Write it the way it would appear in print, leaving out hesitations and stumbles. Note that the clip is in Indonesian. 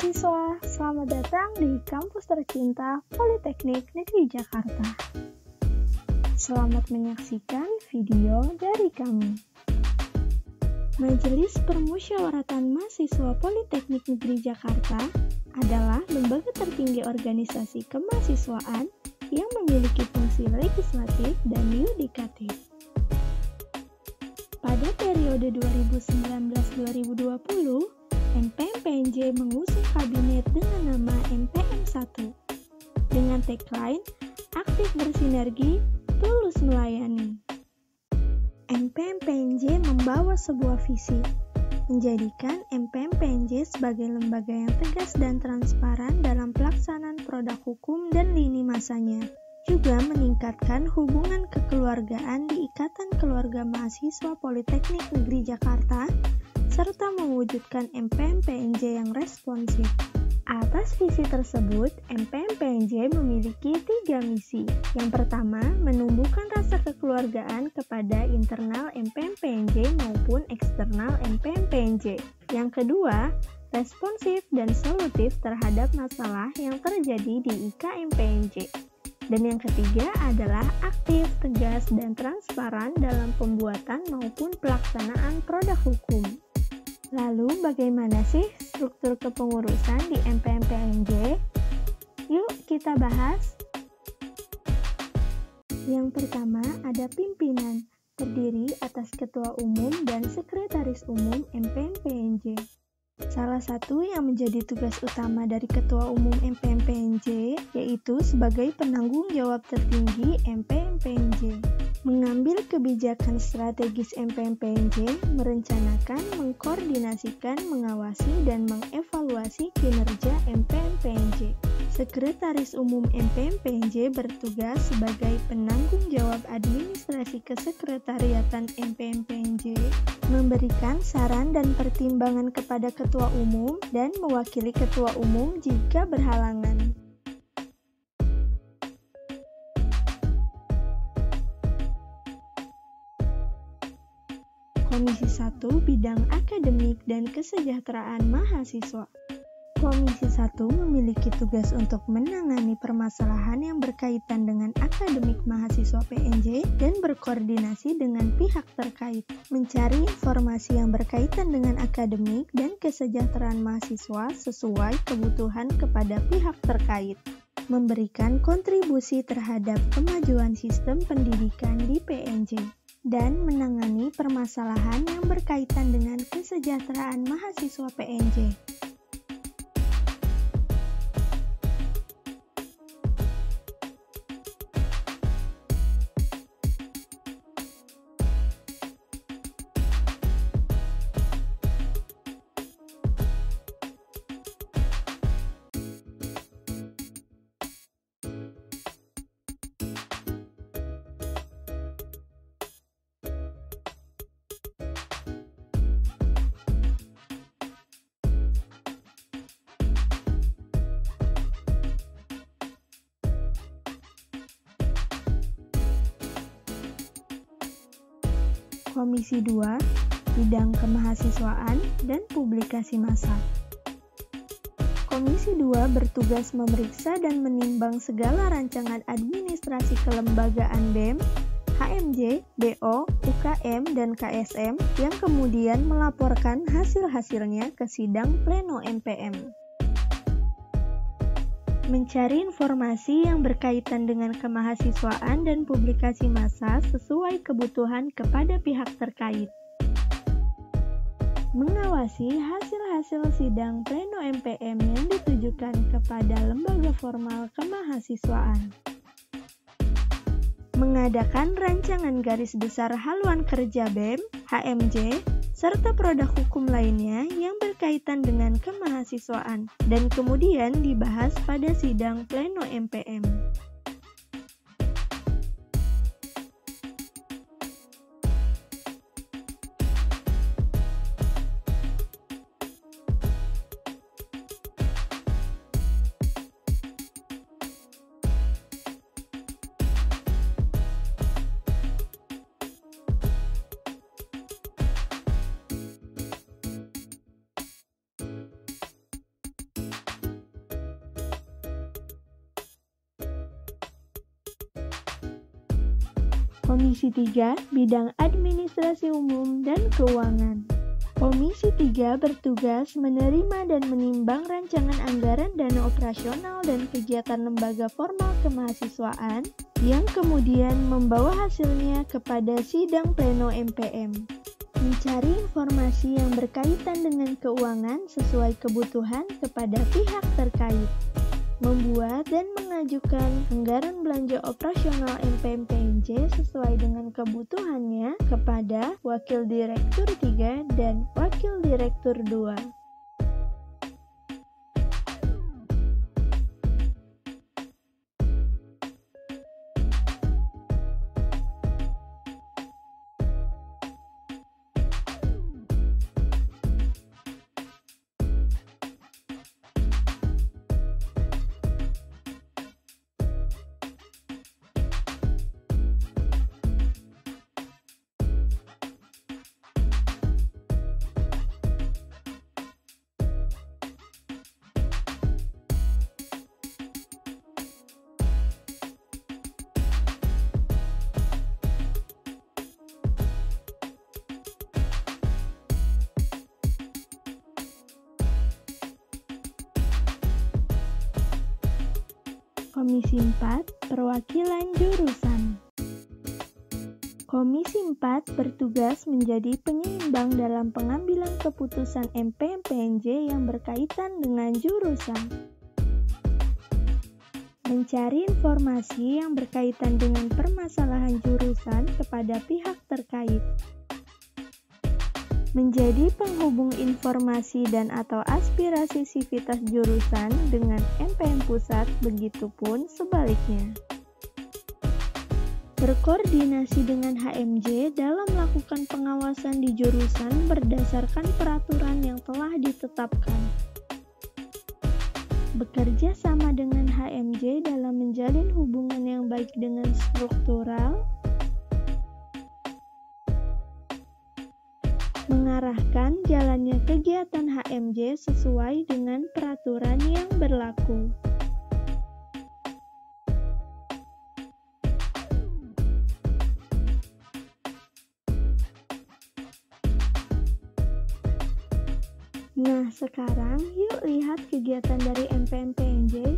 mahasiswa, selamat datang di kampus tercinta Politeknik Negeri Jakarta. Selamat menyaksikan video dari kami. Majelis Permusyawaratan Mahasiswa Politeknik Negeri Jakarta adalah lembaga tertinggi organisasi kemahasiswaan yang memiliki fungsi legislatif dan yudikatif. Pada periode 2019-2020, MPM-PNJ mengusung kabinet dengan nama MPM1 dengan tagline aktif bersinergi, tulus melayani. MPM-PNJ membawa sebuah visi, menjadikan MPM-PNJ sebagai lembaga yang tegas dan transparan dalam pelaksanaan produk hukum dan lini masanya, juga meningkatkan hubungan kekeluargaan di Ikatan Keluarga Mahasiswa Politeknik Negeri Jakarta, serta mewujudkan MPM-PNJ yang responsif. Atas visi tersebut, MPM-PNJ memiliki 3 misi. Yang pertama, menumbuhkan rasa kekeluargaan kepada internal MPM-PNJ maupun eksternal MPM-PNJ. Yang kedua, responsif dan solutif terhadap masalah yang terjadi di IKM-PNJ. Dan yang ketiga adalah aktif, tegas, dan transparan dalam pembuatan maupun pelaksanaan produk hukum. Lalu bagaimana sih struktur kepengurusan di MPM-PNJ? Yuk kita bahas. Yang pertama ada pimpinan, terdiri atas ketua umum dan sekretaris umum MPM-PNJ. Salah satu yang menjadi tugas utama dari ketua umum MPM-PNJ yaitu sebagai penanggung jawab tertinggi MPM-PNJ. Mengambil kebijakan strategis MPM-PNJ, merencanakan, mengkoordinasikan, mengawasi, dan mengevaluasi kinerja MPM-PNJ. Sekretaris Umum MPM-PNJ bertugas sebagai penanggung jawab administrasi kesekretariatan MPM-PNJ, memberikan saran dan pertimbangan kepada Ketua Umum dan mewakili Ketua Umum jika berhalangan. Komisi 1 Bidang Akademik dan Kesejahteraan Mahasiswa. Komisi 1 memiliki tugas untuk menangani permasalahan yang berkaitan dengan akademik mahasiswa PNJ dan berkoordinasi dengan pihak terkait, mencari informasi yang berkaitan dengan akademik dan kesejahteraan mahasiswa sesuai kebutuhan kepada pihak terkait, memberikan kontribusi terhadap kemajuan sistem pendidikan di PNJ, dan menangani permasalahan yang berkaitan dengan kesejahteraan mahasiswa PNJ. Komisi 2 Bidang Kemahasiswaan dan Publikasi Massa. Komisi 2 bertugas memeriksa dan menimbang segala rancangan administrasi kelembagaan BEM, HMJ, BO, UKM, dan KSM yang kemudian melaporkan hasil-hasilnya ke sidang pleno MPM. Mencari informasi yang berkaitan dengan kemahasiswaan dan publikasi massa sesuai kebutuhan kepada pihak terkait. Mengawasi hasil-hasil sidang pleno MPM yang ditujukan kepada lembaga formal kemahasiswaan. Mengadakan rancangan garis besar haluan kerja BEM, HMJ, serta produk hukum lainnya yang berkaitan dengan kemahasiswaan dan kemudian dibahas pada sidang pleno MPM. Komisi 3, Bidang Administrasi Umum dan Keuangan. Komisi 3 bertugas menerima dan menimbang rancangan anggaran dana operasional dan kegiatan lembaga formal kemahasiswaan yang kemudian membawa hasilnya kepada sidang pleno MPM. Mencari informasi yang berkaitan dengan keuangan sesuai kebutuhan kepada pihak terkait. Membuat dan mengajukan anggaran belanja operasional MPM-PNJ sesuai dengan kebutuhannya kepada Wakil Direktur 3 dan Wakil Direktur 2. Komisi 4, Perwakilan Jurusan. Komisi 4 bertugas menjadi penyeimbang dalam pengambilan keputusan MPM-PNJ yang berkaitan dengan jurusan. Mencari informasi yang berkaitan dengan permasalahan jurusan kepada pihak terkait. Menjadi penghubung informasi dan atau aspirasi sivitas jurusan dengan MPM Pusat, begitupun sebaliknya. Berkoordinasi dengan HMJ dalam melakukan pengawasan di jurusan berdasarkan peraturan yang telah ditetapkan. Bekerja sama dengan HMJ dalam menjalin hubungan yang baik dengan struktural, mengarahkan jalannya kegiatan HMJ sesuai dengan peraturan yang berlaku. Nah, sekarang yuk lihat kegiatan dari MPM-PNJ.